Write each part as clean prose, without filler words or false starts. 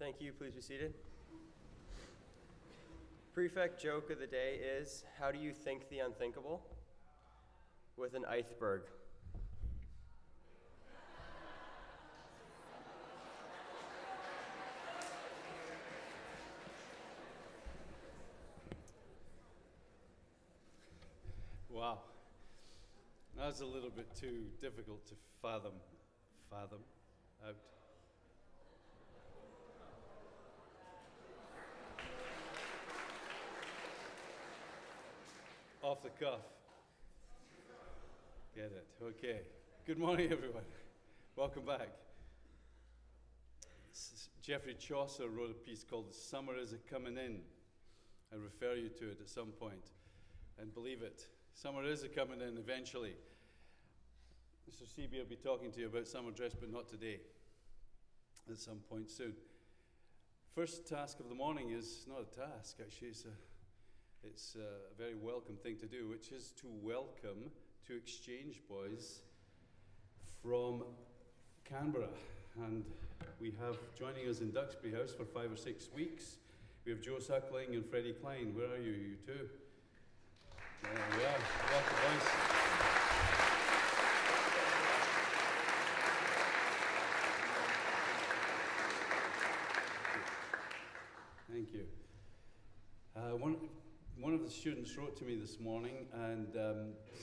Thank you. Please be seated. Prefect joke of the day is, how do you think the unthinkable? With an iceberg. Wow. That's a little bit too difficult to fathom out. Off the cuff. Get it. Okay. Good morning, everyone. Welcome back. Geoffrey Chaucer wrote a piece called Summer Is A-Comin' In. I refer you to it at some point. And believe it, summer is a-comin' in eventually. Mr. Seaby will be talking to you about summer dress, but not today. At some point soon. First task of the morning is not a task, actually. It's a very welcome thing to do, which is to welcome two exchange boys from Canberra. And we have joining us in Duxbury House for 5 or 6 weeks. We have Joe Suckling and Freddie Klein. Where are you two? There we are. Welcome, boys. Thank you. One of the students wrote to me this morning and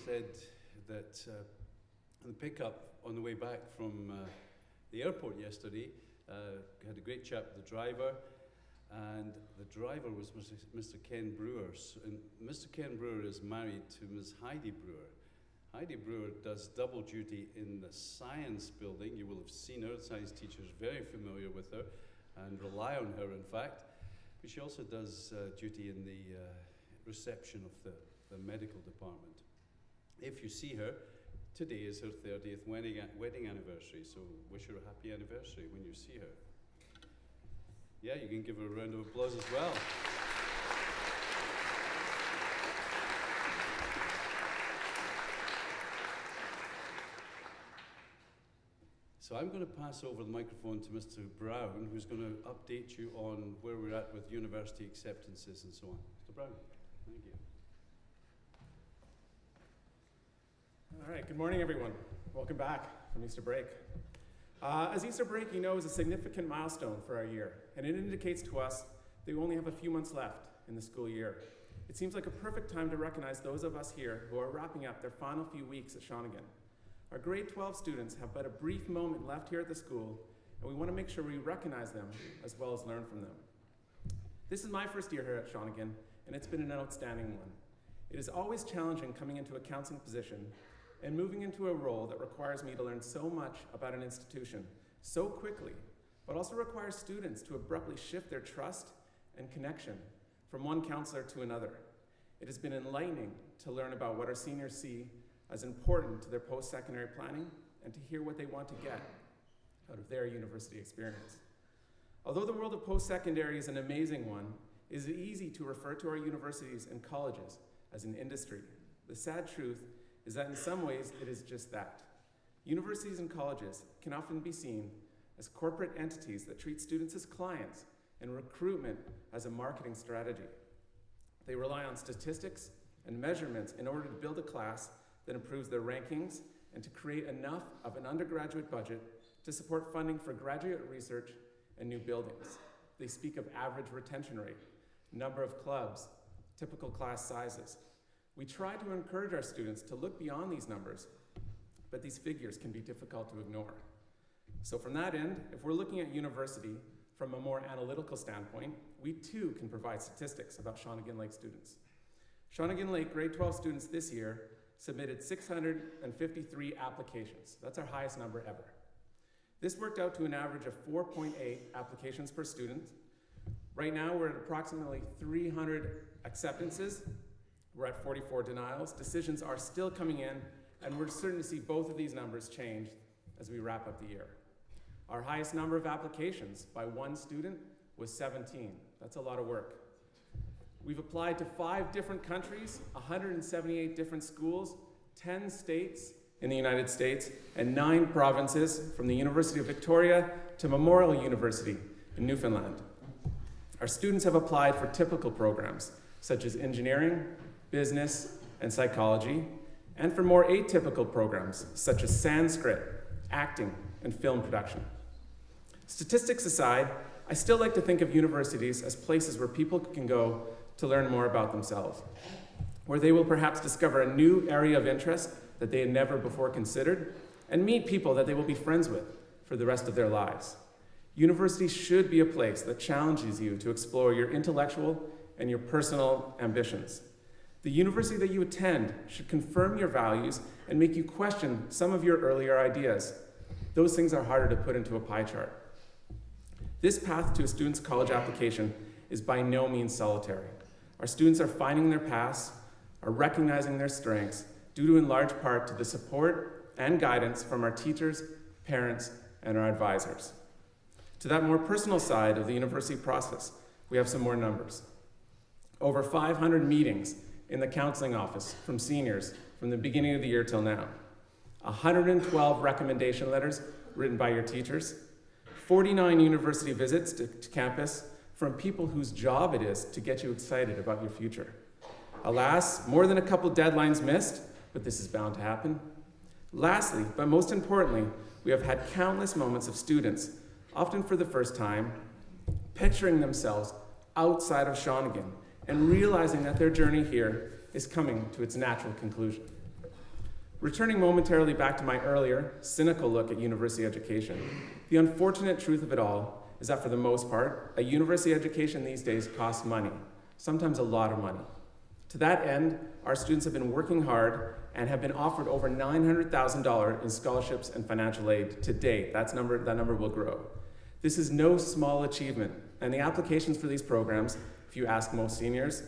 said that on the pickup on the way back from the airport yesterday, had a great chat with the driver, and the driver was Mr. Ken Brewer. And Mr. Ken Brewer is married to Ms. Heidi Brewer. Heidi Brewer does double duty in the science building. You will have seen her. The science teacher is very familiar with her and rely on her, in fact. But she also does duty in the reception of the medical department. If you see her, today is her 30th wedding anniversary, so wish her a happy anniversary when you see her. Yeah, you can give her a round of applause as well. So I'm going to pass over the microphone to Mr. Brown, who's going to update you on where we're at with university acceptances and so on. Mr. Brown, thank you. All right, good morning, everyone. Welcome back from Easter break. As Easter break, you know, is a significant milestone for our year, and it indicates to us that we only have a few months left in the school year. It seems like a perfect time to recognize those of us here who are wrapping up their final few weeks at Shawnigan. Our grade 12 students have but a brief moment left here at the school, and we want to make sure we recognize them as well as learn from them. This is my first year here at Shawnigan, and it's been an outstanding one. It is always challenging coming into a counseling position and moving into a role that requires me to learn so much about an institution so quickly, but also requires students to abruptly shift their trust and connection from one counselor to another. It has been enlightening to learn about what our seniors see as important to their post-secondary planning and to hear what they want to get out of their university experience. Although the world of post-secondary is an amazing one, it is easy to refer to our universities and colleges as an industry. The sad truth is that in some ways it is just that. Universities and colleges can often be seen as corporate entities that treat students as clients and recruitment as a marketing strategy. They rely on statistics and measurements in order to build a class that improves their rankings and to create enough of an undergraduate budget to support funding for graduate research and new buildings. They speak of average retention rate, number of clubs, typical class sizes. We try to encourage our students to look beyond these numbers, but these figures can be difficult to ignore. So from that end, if we're looking at university from a more analytical standpoint, we too can provide statistics about Shawnigan Lake students. Shawnigan Lake grade 12 students this year submitted 653 applications. That's our highest number ever. This worked out to an average of 4.8 applications per student. Right now, we're at approximately 300 acceptances. We're at 44 denials. Decisions are still coming in, and we're certain to see both of these numbers change as we wrap up the year. Our highest number of applications by one student was 17. That's a lot of work. We've applied to 5 different countries, 178 different schools, 10 states in the United States, and 9 provinces, from the University of Victoria to Memorial University, in Newfoundland. Our students have applied for typical programs, such as engineering, business, and psychology, and for more atypical programs, such as Sanskrit, acting, and film production. Statistics aside, I still like to think of universities as places where people can go to learn more about themselves, where they will perhaps discover a new area of interest that they had never before considered, and meet people that they will be friends with for the rest of their lives. University should be a place that challenges you to explore your intellectual and your personal ambitions. The university that you attend should confirm your values and make you question some of your earlier ideas. Those things are harder to put into a pie chart. This path to a student's college application is by no means solitary. Our students are finding their paths, are recognizing their strengths, due to in large part to the support and guidance from our teachers, parents, and our advisors. To that more personal side of the university process, we have some more numbers. Over 500 meetings in the counseling office from seniors from the beginning of the year till now. 112 recommendation letters written by your teachers. 49 university visits to campus from people whose job it is to get you excited about your future. Alas, more than a couple deadlines missed, but this is bound to happen. Lastly, but most importantly, we have had countless moments of students, often for the first time, picturing themselves outside of Shawnigan and realizing that their journey here is coming to its natural conclusion. Returning momentarily back to my earlier, cynical look at university education, the unfortunate truth of it all is that for the most part, a university education these days costs money, sometimes a lot of money. To that end, our students have been working hard and have been offered over $900,000 in scholarships and financial aid to date. That number will grow. This is no small achievement, and the applications for these programs, if you ask most seniors,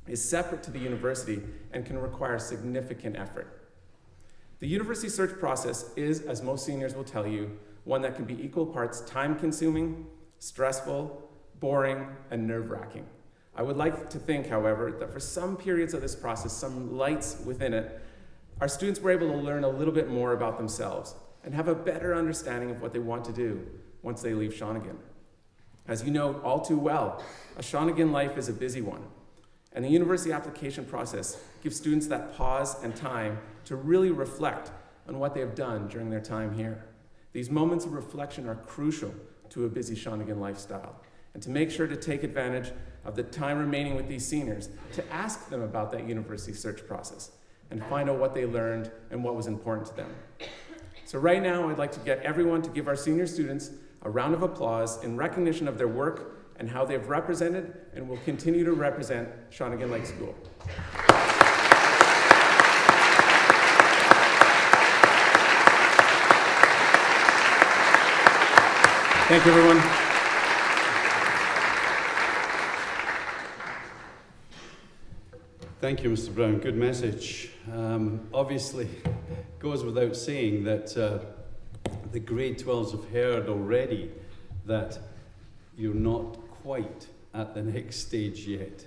is separate to the university and can require significant effort. The university search process is, as most seniors will tell you, one that can be equal parts time-consuming, stressful, boring, and nerve-wracking. I would like to think, however, that for some periods of this process, some lights within it, our students were able to learn a little bit more about themselves and have a better understanding of what they want to do once they leave Shawnigan. As you know all too well, a Shawnigan life is a busy one, and the university application process gives students that pause and time to really reflect on what they have done during their time here. These moments of reflection are crucial to a busy Shawnigan lifestyle, and to make sure to take advantage of the time remaining with these seniors to ask them about that university search process and find out what they learned and what was important to them. So right now, I'd like to get everyone to give our senior students a round of applause in recognition of their work and how they've represented and will continue to represent Shawnigan Lake School. Thank you, everyone. Thank you, Mr. Brown. Good message. Obviously, goes without saying that the grade 12s have heard already that you're not quite at the next stage yet.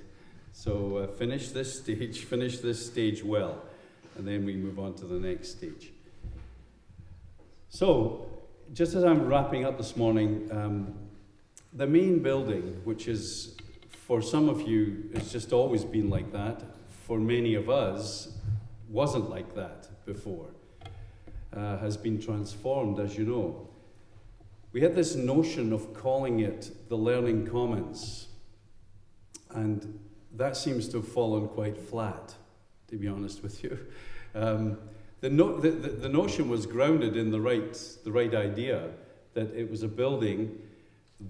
So finish this stage well, and then we move on to the next stage. So, just as I'm wrapping up this morning, the main building, which is, for some of you, it's just always been like that. For many of us, wasn't like that before. Has been transformed, as you know. We had this notion of calling it the Learning Commons, and that seems to have fallen quite flat, to be honest with you. The notion was grounded in the right idea, that it was a building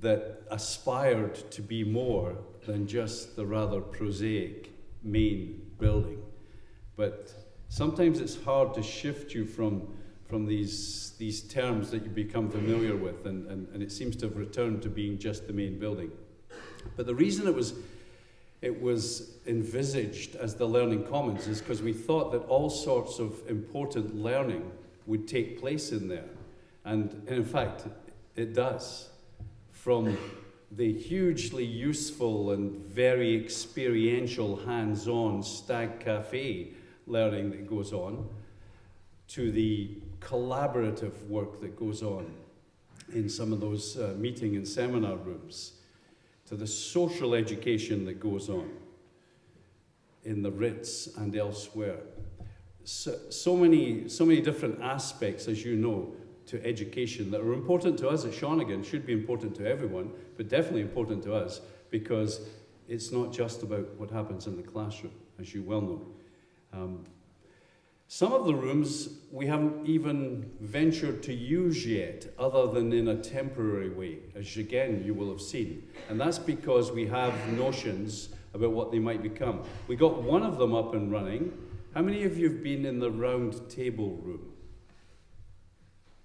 that aspired to be more than just the rather prosaic main building. But sometimes it's hard to shift you from these terms that you become familiar with, and it seems to have returned to being just the main building. But the reason it was envisaged as the Learning Commons is because we thought that all sorts of important learning would take place in there. And in fact, it does. From the hugely useful and very experiential hands-on Stag Cafe learning that goes on, to the collaborative work that goes on in some of those meeting and seminar rooms, to the social education that goes on in the Ritz and elsewhere. So many different aspects, as you know, to education that are important to us at Shawnigan, should be important to everyone, but definitely important to us, because it's not just about what happens in the classroom, as you well know. Some of the rooms we haven't even ventured to use yet, other than in a temporary way, as again you will have seen. And that's because we have notions about what they might become. We got one of them up and running. How many of you have been in the round table room?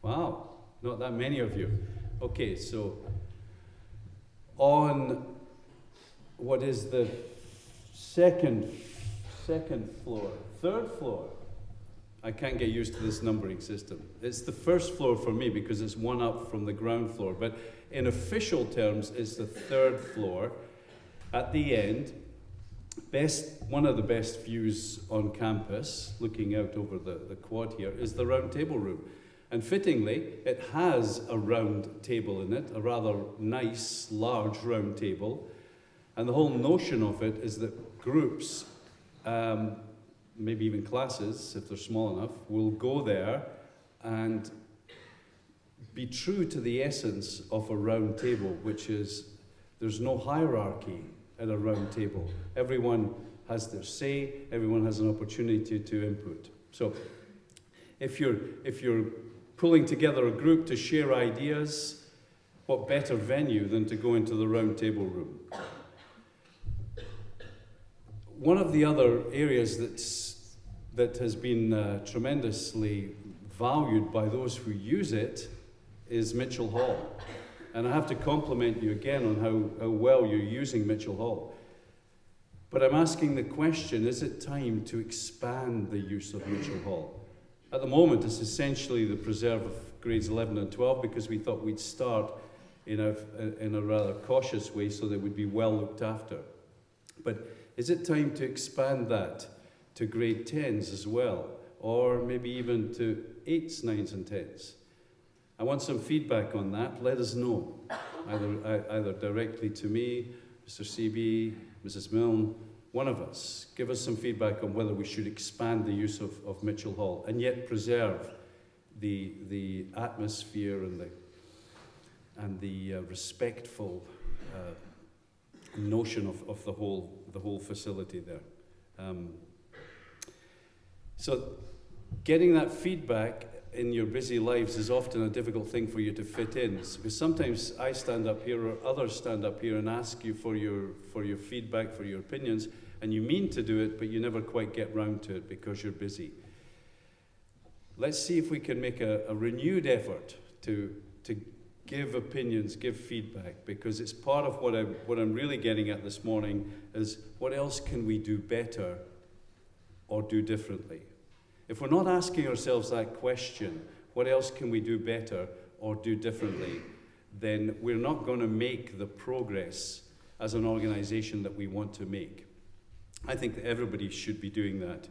Wow, not that many of you. Okay, so on what is the second floor, third floor. I can't get used to this numbering system. It's the first floor for me because it's one up from the ground floor, but in official terms, it's the third floor. At the end, one of the best views on campus, looking out over the quad here, is the round table room. And fittingly, it has a round table in it, a rather nice, large round table. And the whole notion of it is that groups, maybe even classes, if they're small enough, will go there and be true to the essence of a round table, which is there's no hierarchy at a round table. Everyone has their say, everyone has an opportunity to input. So if you're pulling together a group to share ideas, what better venue than to go into the round table room? One of the other areas that has been tremendously valued by those who use it is Mitchell Hall. And I have to compliment you again on how well you're using Mitchell Hall. But I'm asking the question, is it time to expand the use of Mitchell Hall? At the moment, it's essentially the preserve of grades 11 and 12 because we thought we'd start in a rather cautious way so that we'd be well looked after. But is it time to expand that to grade 10s as well, or maybe even to 8s, 9s, and 10s? I want some feedback on that. Let us know, either directly to me, Mr. CB, Mrs. Milne, one of us. Give us some feedback on whether we should expand the use of Mitchell Hall and yet preserve the atmosphere and the respectful notion of the whole facility there. So getting that feedback in your busy lives is often a difficult thing for you to fit in, because sometimes I stand up here or others stand up here and ask you for your feedback, for your opinions, and you mean to do it, but you never quite get round to it because you're busy. Let's see if we can make a renewed effort to give opinions, give feedback, because it's part of what I'm really getting at this morning is what else can we do better or do differently? If we're not asking ourselves that question, what else can we do better or do differently, then we're not going to make the progress as an organization that we want to make. I think that everybody should be doing that,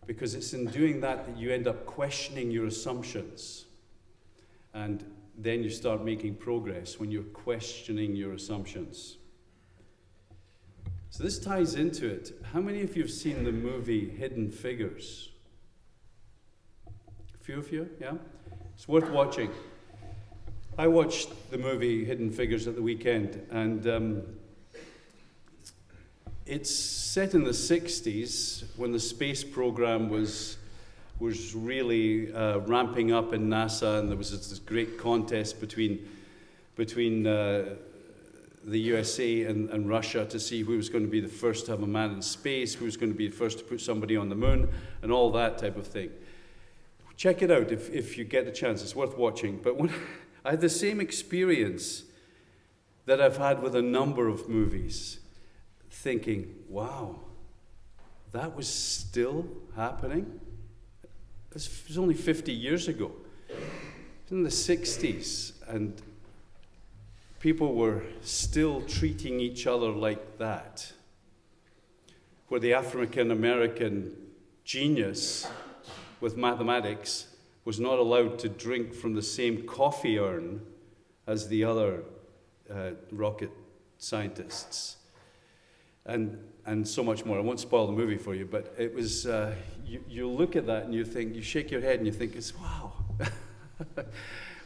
because it's in doing that that you end up questioning your assumptions, and then you start making progress when you're questioning your assumptions. So this ties into it. How many of you have seen the movie Hidden Figures? A few of you, yeah? It's worth watching. I watched the movie Hidden Figures at the weekend, and it's set in the 60s when the space program was really ramping up in NASA, and there was this great contest between the USA and Russia to see who was going to be the first to have a man in space, who was going to be the first to put somebody on the moon, and all that type of thing. Check it out if you get the chance. It's worth watching. But when I had the same experience that I've had with a number of movies, thinking, wow, that was still happening? It was only 50 years ago. It was in the 60s, and people were still treating each other like that, where the African American genius with mathematics was not allowed to drink from the same coffee urn as the other rocket scientists. And so much more. I won't spoil the movie for you, but it was, you look at that and you think, you shake your head and you think, it's wow.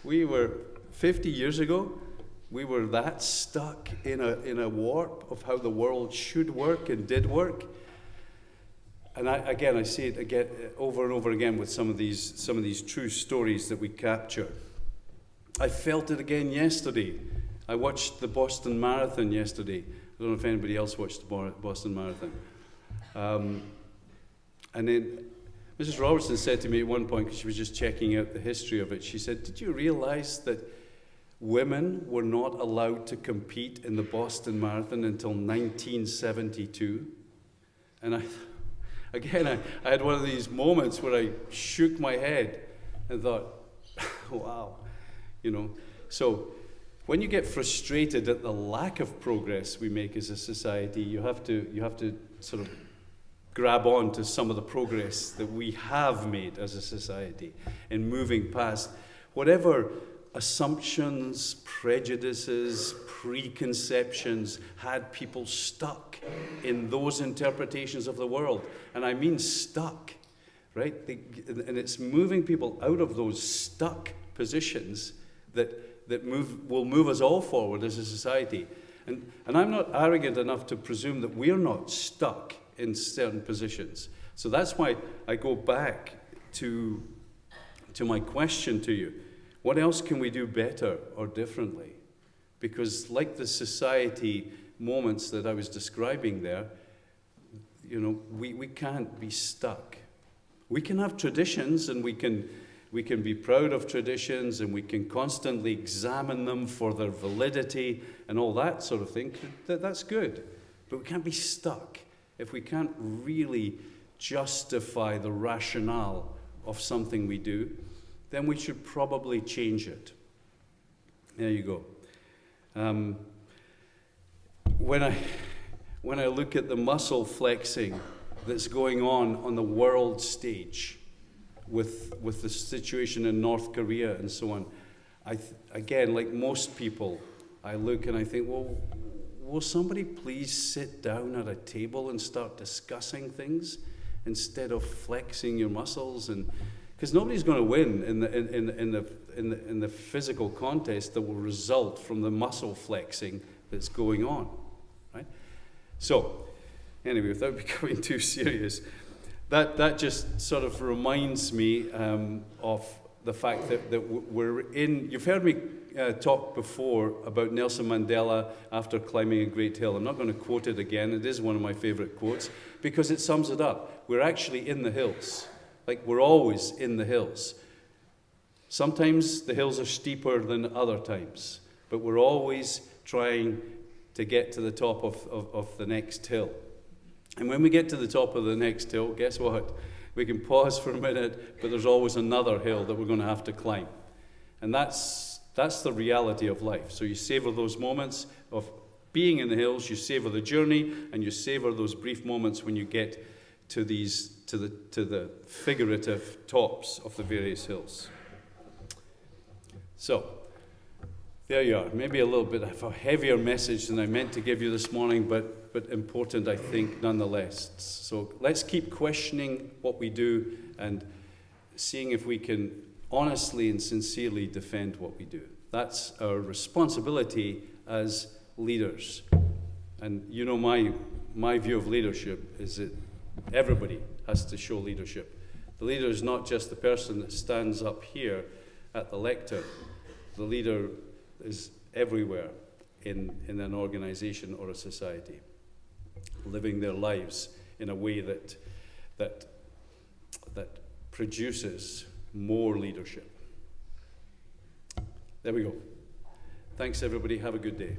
We were, 50 years ago, we were that stuck in a warp of how the world should work and did work. And I see it again, over and over again with some of these true stories that we capture. I felt it again yesterday. I watched the Boston Marathon yesterday. I don't know if anybody else watched the Boston Marathon. And then Mrs. Robertson said to me at one point, because she was just checking out the history of it, she said, "Did you realize that women were not allowed to compete in the Boston Marathon until 1972? And I had one of these moments where I shook my head and thought, wow, So when you get frustrated at the lack of progress we make as a society, you have to sort of grab on to some of the progress that we have made as a society in moving past whatever assumptions, prejudices, preconceptions had people stuck in those interpretations of the world. And I mean stuck, right? And it's moving people out of those stuck positions that will move us all forward as a society. And I'm not arrogant enough to presume that we're not stuck in certain positions. So that's why I go back to my question to you. What else can we do better or differently? Because like the society moments that I was describing there, we can't be stuck. We can have traditions, and we can be proud of traditions, and we can constantly examine them for their validity and all that sort of thing. That's good. But we can't be stuck if we can't really justify the rationale of something we do. Then we should probably change it. There you go. When I look at the muscle flexing that's going on the world stage with the situation in North Korea and so on, again, like most people, I look and I think, well, will somebody please sit down at a table and start discussing things instead of flexing your muscles? And because nobody's going to win in the physical contest that will result from the muscle flexing that's going on, right? So, anyway, without becoming too serious, that just sort of reminds me of the fact that we're in. You've heard me talk before about Nelson Mandela after climbing a great hill. I'm not going to quote it again. It is one of my favorite quotes because it sums it up. We're actually in the hills. Like, we're always in the hills. Sometimes the hills are steeper than other times, but we're always trying to get to the top of the next hill. And when we get to the top of the next hill, guess what? We can pause for a minute, but there's always another hill that we're going to have to climb. And that's the reality of life. So you savor those moments of being in the hills, you savor the journey, and you savor those brief moments when you get to the figurative tops of the various hills. So, there you are. Maybe a little bit of a heavier message than I meant to give you this morning, but important, I think, nonetheless. So let's keep questioning what we do and seeing if we can honestly and sincerely defend what we do. That's our responsibility as leaders. And you know my view of leadership is that everybody has to show leadership. The leader is not just the person that stands up here at the lectern. The leader is everywhere in an organization or a society, living their lives in a way that produces more leadership. There we go. Thanks, everybody. Have a good day.